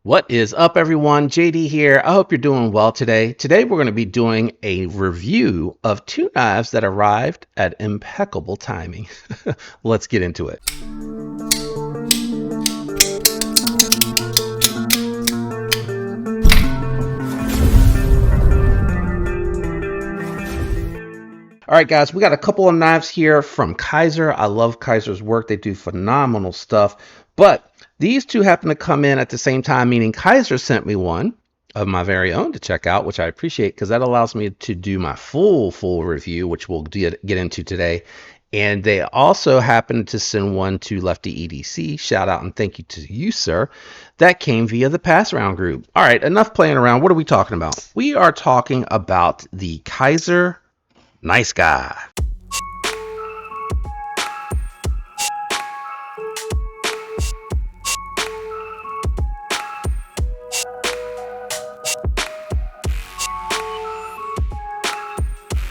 What is up, everyone? JD here. I hope you're doing well today. Today, we're going to be doing a review of two knives that arrived at impeccable timing. Let's get into it. All right, guys, we got a couple of knives here from Kizer. I love Kizer's work. They do phenomenal stuff. But these two happen to come in at the same time, meaning Kizer sent me one of my very own to check out, which I appreciate because that allows me to do my full review, which we'll get into today. And they also happened to send one to Lefty EDC. Shout out and thank you to you, sir. That came via the Pass Round group. All right, enough playing around. What are we talking about? We are talking about the Kizer Nice Guy.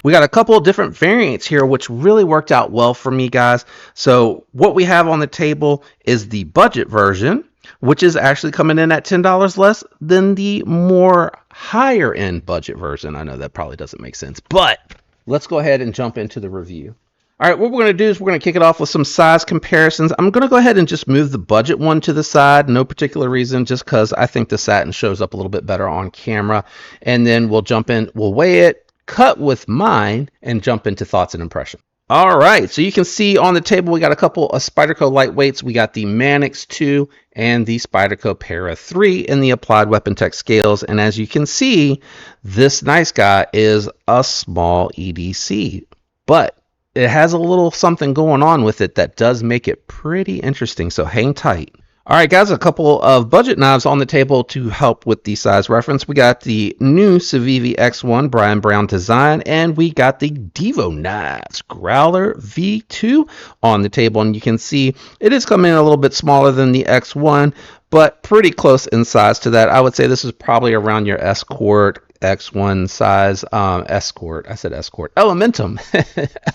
We got a couple of different variants here, which really worked out well for me, guys. So what we have on the table is the budget version, which is actually coming in at $10 less than the more higher end budget version. I know that probably doesn't make sense, but let's go ahead and jump into the review. All right, what we're going to do is we're going to kick it off with some size comparisons. I'm going to go ahead and just move the budget one to the side. No particular reason, just because I think the satin shows up a little bit better on camera. And then we'll jump in, we'll weigh it, cut with mine, and jump into thoughts and impressions. All right, so you can see on the table we got a couple of Spyderco lightweights. We got the Mannix 2 and the Spyderco Para 3 in the Applied Weapon Tech scales. And as you can see, this nice guy is a small EDC, but it has a little something going on with it that does make it pretty interesting, so hang tight. All right, guys, a couple of budget knives on the table to help with the size reference. We got the new Civivi X1 Brian Brown design, and we got the Devo Knives Growler V2 on the table. And you can see it is coming in a little bit smaller than the X1, but pretty close in size to that. I would say this is probably around your Escort X1 size, Escort, I said Escort, Elementum,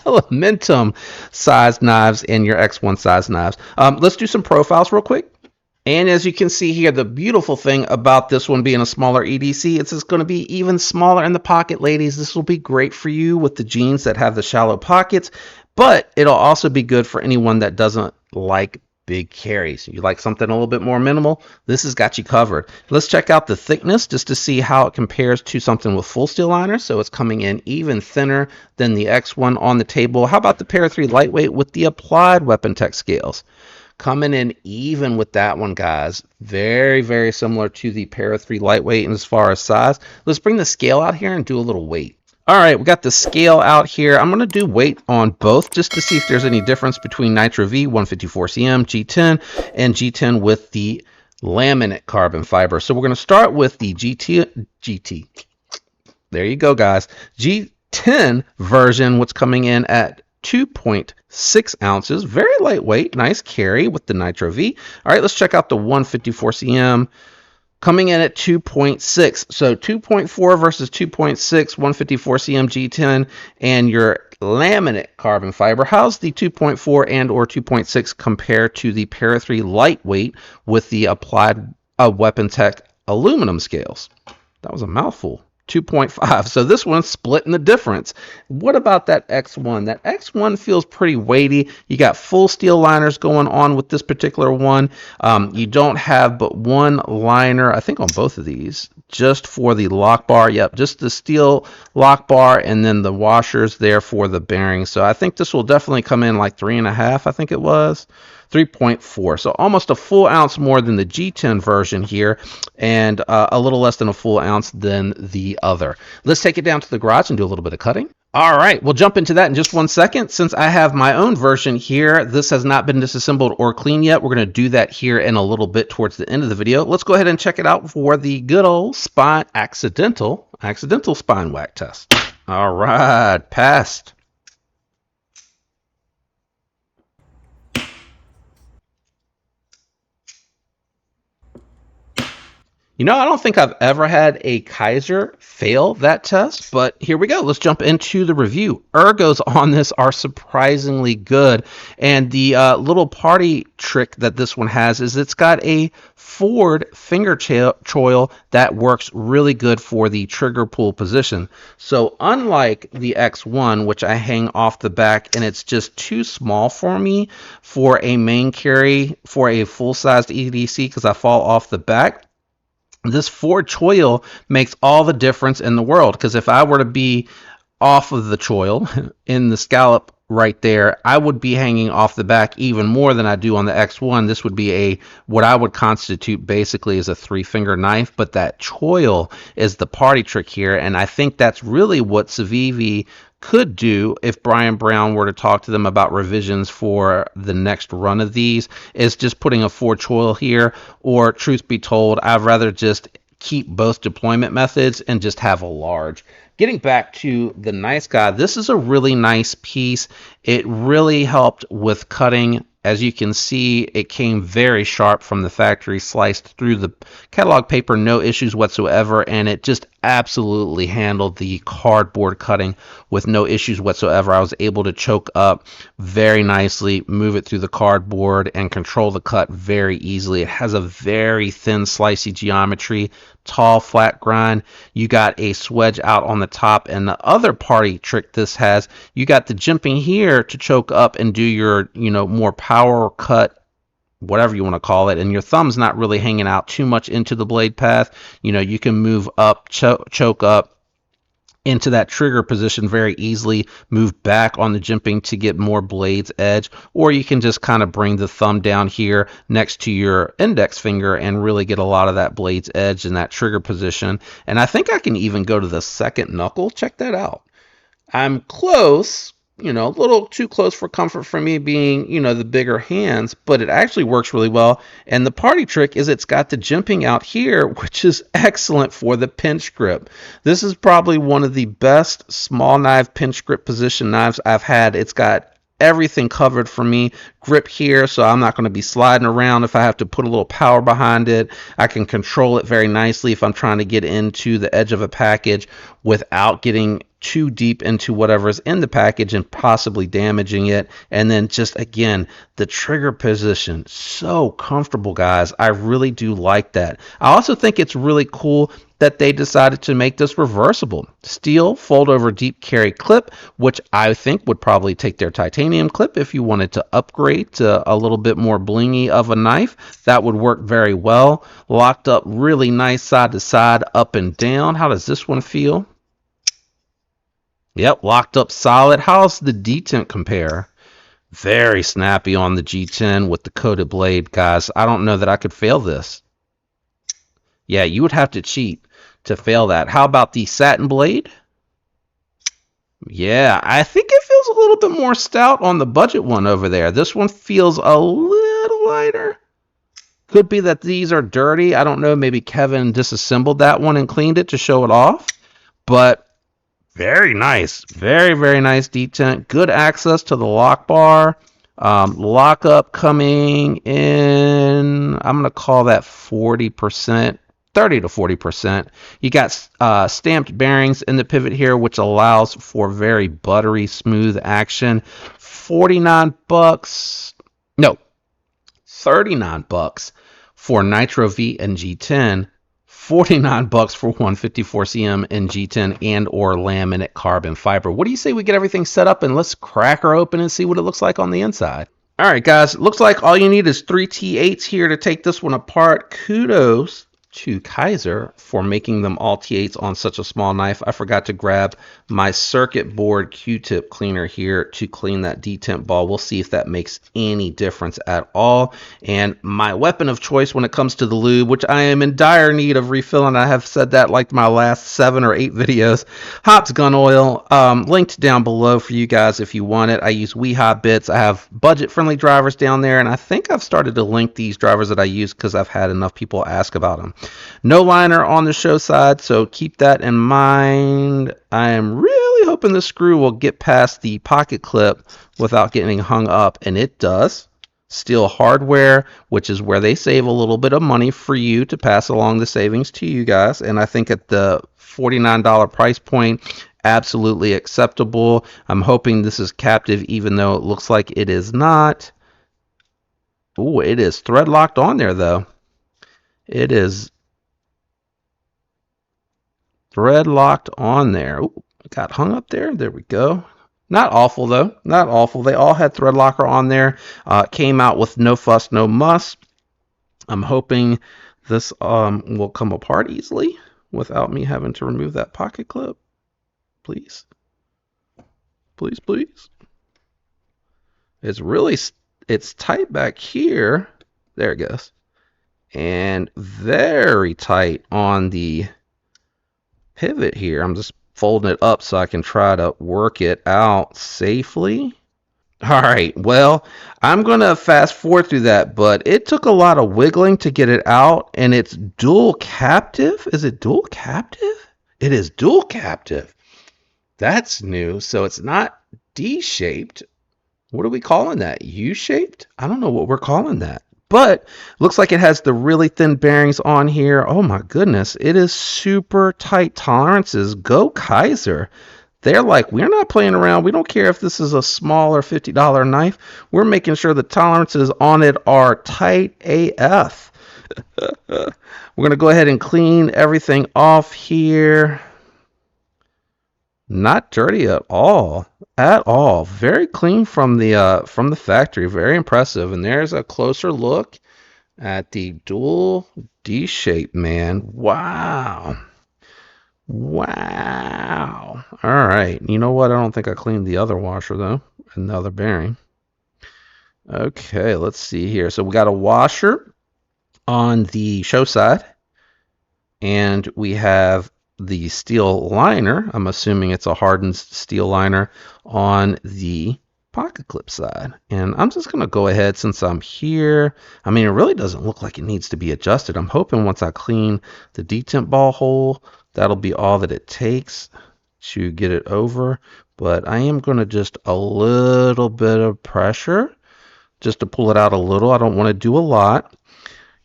Elementum size knives and your X1 size knives. Let's do some profiles real quick. And as you can see here, the beautiful thing about this one being a smaller EDC, it's just going to be even smaller in the pocket, ladies. This will be great for you with the jeans that have the shallow pockets, but it'll also be good for anyone that doesn't like big carries. You like something a little bit more minimal, this has got you covered. Let's check out the thickness just to see how it compares to something with full steel liner. So it's coming in even thinner than the X1 on the table. How about the Para 3 lightweight with the Applied Weapon Tech scales? Coming in even with that one, guys. Very, very similar to the Para 3 lightweight as far as size. Let's bring the scale out here and do a little weight. All right, we got the scale out here. I'm going to do weight on both just to see if there's any difference between Nitro V 154 cm G10 and G10 with the laminate carbon fiber. So we're going to start with the GT. There you go, guys. G10 version, what's coming in at 2.6 ounces. Very lightweight, nice carry with the Nitro V. All right, let's check out the 154 cm. Coming in at 2.6, so 2.4 versus 2.6, 154 cm G10, and your laminate carbon fiber. How's the 2.4 and or 2.6 compare to the Para 3 lightweight with the Applied Weapon Tech aluminum scales? That was a mouthful. 2.5. So this one's splitting the difference. What about that X1? That X1 feels pretty weighty. You got full steel liners going on with this particular one. You don't have but one liner, I think, on both of these, just for the lock bar. Yep, just the steel lock bar and then the washers there for the bearings. So I think this will definitely come in like 3.5, I think it was. 3.4, so almost a full ounce more than the G10 version here, and a little less than a full ounce than the other. Let's take it down to the garage and do a little bit of cutting. All right, we'll jump into that in just 1 second. Since I have my own version here, this has not been disassembled or cleaned yet. We're going to do that here in a little bit towards the end of the video. Let's go ahead and check it out for the good old accidental spine whack test. All right, passed. I don't think I've ever had a Kizer fail that test, but here we go. Let's jump into the review. Ergos on this are surprisingly good, and the little party trick that this one has is it's got a forward finger choil that works really good for the trigger pull position. So unlike the X1, which I hang off the back and it's just too small for me for a main carry for a full-sized EDC because I fall off the back, this forward choil makes all the difference in the world, because if I were to be off of the choil in the scallop right there, I would be hanging off the back even more than I do on the X1. This would be what I would constitute basically as a 3-finger knife, but that choil is the party trick here, and I think that's really what Civivi could do if Brian Brown were to talk to them about revisions for the next run of these, is just putting a 4 choil here, or truth be told, I'd rather just keep both deployment methods and just have a large. Getting back to the nice guy, this is a really nice piece. It really helped with cutting. As you can see, it came very sharp from the factory, sliced through the catalog paper, no issues whatsoever, and it just absolutely handled the cardboard cutting with no issues whatsoever. I was able to choke up very nicely, move it through the cardboard, and control the cut very easily. It has a very thin, slicey geometry, tall, flat grind. You got a swedge out on the top, and the other party trick this has, you got the jimping here to choke up and do your, more power cut, whatever you want to call it, and your thumb's not really hanging out too much into the blade path. You can move up, choke up into that trigger position very easily, move back on the jimping to get more blade's edge, or you can just kind of bring the thumb down here next to your index finger and really get a lot of that blade's edge in that trigger position. And I think I can even go to the second knuckle. Check that out. I'm close, a little too close for comfort for me being, the bigger hands, but it actually works really well. And the party trick is it's got the jimping out here, which is excellent for the pinch grip. This is probably one of the best small knife pinch grip position knives I've had. It's got everything covered for me. Grip here, so I'm not going to be sliding around. If I have to put a little power behind it, I can control it very nicely if I'm trying to get into the edge of a package without getting too deep into whatever's in the package and possibly damaging it. And then just again, the trigger position, so comfortable, guys. I really do like that. I also think it's really cool that they decided to make this reversible. Steel fold over deep carry clip, which I think would probably take their titanium clip if you wanted to upgrade to a little bit more blingy of a knife. That would work very well. Locked up really nice side to side, up and down. How does this one feel? Yep, locked up solid. How's the detent compare? Very snappy on the G10 with the coated blade, guys. I don't know that I could fail this. Yeah, you would have to cheat to fail that. How about the satin blade? Yeah, I think it feels a little bit more stout on the budget one over there. This one feels a little lighter. Could be that these are dirty. I don't know. Maybe Kevin disassembled that one and cleaned it to show it off. But very nice. Very, very nice detent. Good access to the lock bar. Lockup coming in, I'm going to call that 40%. 30 to 40%. You got stamped bearings in the pivot here, which allows for very buttery, smooth action. 49 bucks. No, 39 bucks for Nitro V and G10. 49 bucks for 154 cm and G10 and or laminate carbon fiber. What do you say we get everything set up and let's crack her open and see what it looks like on the inside? All right, guys, looks like all you need is 3 T8s here to take this one apart. Kudos to Kizer for making them all T8s on such a small knife. I forgot to grab my circuit board Q-tip cleaner here to clean that detent ball. We'll see if that makes any difference at all. And my weapon of choice when it comes to the lube, which I am in dire need of refilling, I have said that like my last 7 or 8 videos, Hops gun oil, linked down below for you guys if you want it. I use WeHop bits. I have budget friendly drivers down there, and I think I've started to link these drivers that I use because I've had enough people ask about them. No liner on the show side, so keep that in mind. I am really hoping the screw will get past the pocket clip without getting hung up, and it does. steel hardware, which is where they save a little bit of money for you to pass along the savings to you guys. And I think at the $49 price point, absolutely acceptable. I'm hoping this is captive, even though it looks like it is not. Oh, it is thread locked on there though. It is thread locked on there. Ooh, got hung up there. There we go. Not awful though. Not awful. They all had thread locker on there. Came out with no fuss, no muss. I'm hoping this will come apart easily without me having to remove that pocket clip. Please. Please, please. It's tight back here. There it goes. And very tight on the pivot here. I'm just folding it up so I can try to work it out safely. All right, well, I'm going to fast forward through that, but it took a lot of wiggling to get it out, and it's dual captive. Is it dual captive? It is dual captive. That's new. So it's not D-shaped. What are we calling that? U-shaped? I don't know what we're calling that. But looks like it has the really thin bearings on here. Oh my goodness. It is super tight tolerances. Go Kizer. They're like, we're not playing around. We don't care if this is a smaller $50 knife. We're making sure the tolerances on it are tight AF. We're going to go ahead and clean everything off here. Not dirty at all. At all. Very clean from the factory. Very impressive. And there's a closer look at the dual D shape, man. Wow. Wow. All right. You know what? I don't think I cleaned the other washer though, and the other bearing. Okay, let's see here. So we got a washer on the show side, and we have the steel liner. I'm assuming it's a hardened steel liner on the pocket clip side. And I'm just going to go ahead since I'm here. I mean, it really doesn't look like it needs to be adjusted. I'm hoping once I clean the detent ball hole, that'll be all that it takes to get it over. But I am going to just a little bit of pressure just to pull it out a little. I don't want to do a lot.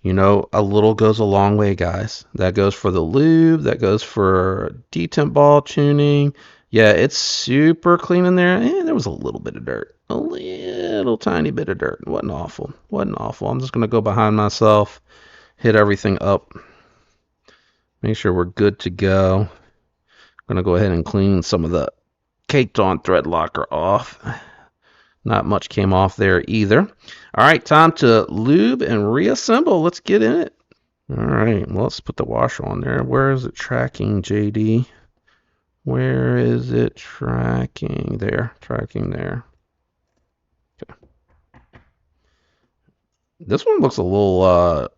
You know, a little goes a long way, guys. That goes for the lube. That goes for detent ball tuning. Yeah, it's super clean in there. There was a little bit of dirt. A little tiny bit of dirt. Wasn't awful. Wasn't awful. I'm just going to go behind myself, hit everything up, make sure we're good to go. I'm going to go ahead and clean some of the caked on thread locker off. Not much came off there either. All right, time to lube and reassemble. Let's get in it. All right, well, let's put the washer on there. Where is it tracking, JD? Where is it tracking? There, tracking there. Okay. This one looks a little,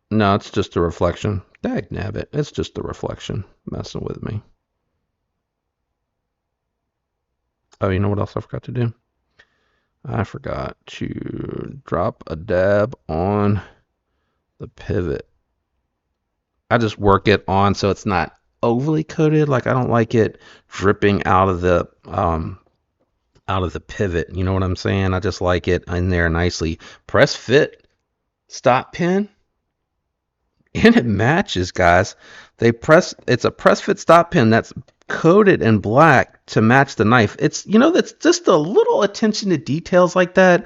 no, it's just a reflection. Dag nabbit, it's just a reflection messing with me. Oh, you know what else I forgot to do? I forgot to drop a dab on the pivot. I just work it on so it's not overly coated. Like, I don't like it dripping out of the pivot. You know what I'm saying? I just like it in there nicely. Press fit stop pin. And it matches, guys. It's a press fit stop pin that's coated in black to match the knife. It's, you know, that's just a little attention to details like that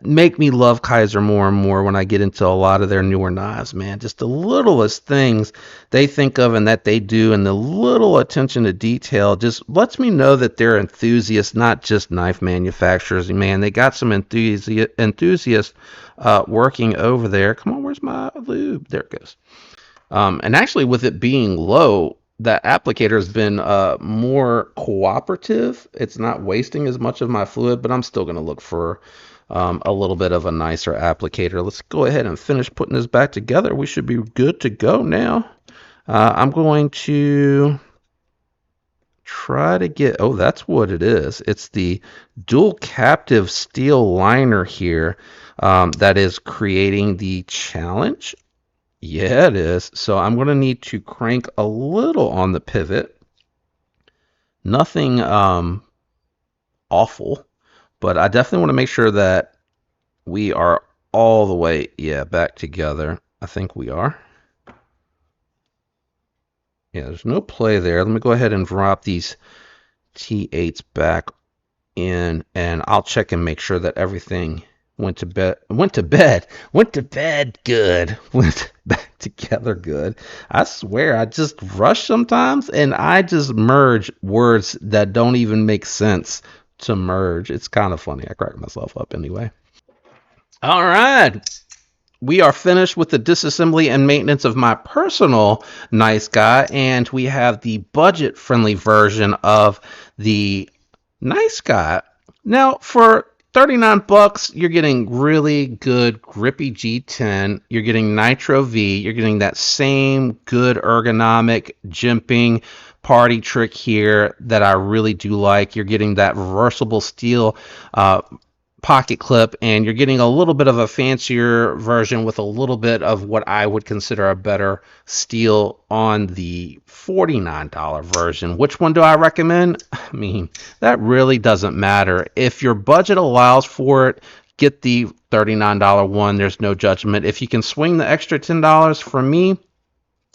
make me love Kizer more and more when I get into a lot of their newer knives, man. Just the littlest things they think of and that they do, and the little attention to detail just lets me know that they're enthusiasts, not just knife manufacturers. Man, they got some enthusiasts working over there. Come on, where's my lube? There it goes. And actually, with it being low, that applicator has been more cooperative. It's not wasting as much of my fluid, but I'm still going to look for a little bit of a nicer applicator. Let's go ahead and finish putting this back together. We should be good to go now. I'm going to try to get, oh, that's what it is. It's the dual captive steel liner here that is creating the challenge. Yeah, it is. So I'm going to need to crank a little on the pivot. Nothing awful, but I definitely want to make sure that we are all the way, back together. I think we are. Yeah, there's no play there. Let me go ahead and drop these T8s back in, and I'll check and make sure that everything went to bed good, went back together good. I swear I just rush sometimes, and I just merge words that don't even make sense to merge. It's kind of funny. I crack myself up anyway. All right, we are finished with the disassembly and maintenance of my personal nice guy, and we have the budget friendly version of the nice guy. Now, for 39 bucks, you're getting really good grippy G10. You're getting Nitro V. You're getting that same good ergonomic jimping party trick here that I really do like. You're getting that reversible steel pocket clip, and you're getting a little bit of a fancier version with a little bit of what I would consider a better steel on the $49 version. Which one do I recommend? I mean, that really doesn't matter. If your budget allows for it, get the $39 one. There's no judgment. If you can swing the extra $10, for me,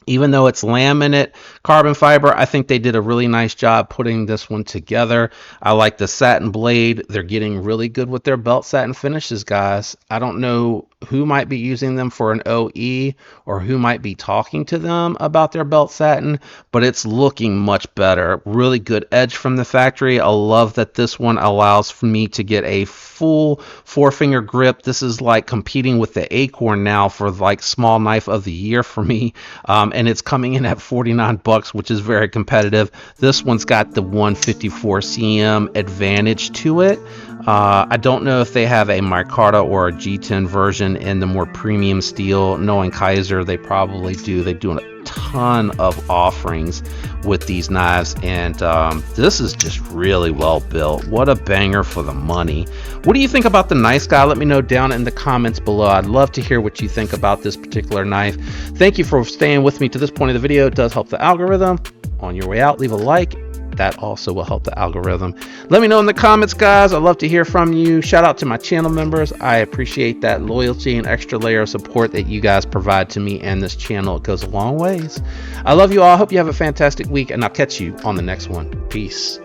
even though it's laminate carbon fiber, I think they did a really nice job putting this one together. I like the satin blade. They're getting really good with their belt satin finishes, guys. I don't know who might be using them for an OE or who might be talking to them about their belt satin, but it's looking much better. Really good edge from the factory. I love that this one allows for me to get a full 4-finger grip. This is like competing with the Acorn now for like small knife of the year for me. And it's coming in at 49 bucks, which is very competitive. This one's got the 154 cm advantage to it. I don't know if they have a micarta or a G10 version in the more premium steel. Knowing Kizer, they probably do. They do a ton of offerings with these knives, and this is just really well built. What a banger for the money. What do you think about the nice guy? Let me know down in the comments below. I'd love to hear what you think about this particular knife. Thank you for staying with me to this point of the video. It does help the algorithm. On your way out, leave a like. That also will help the algorithm. Let me know in the comments, guys. I'd love to hear from you. Shout out to my channel members. I appreciate that loyalty and extra layer of support that you guys provide to me and this channel. It goes a long ways. I love you all. I hope you have a fantastic week, and I'll catch you on the next one. Peace.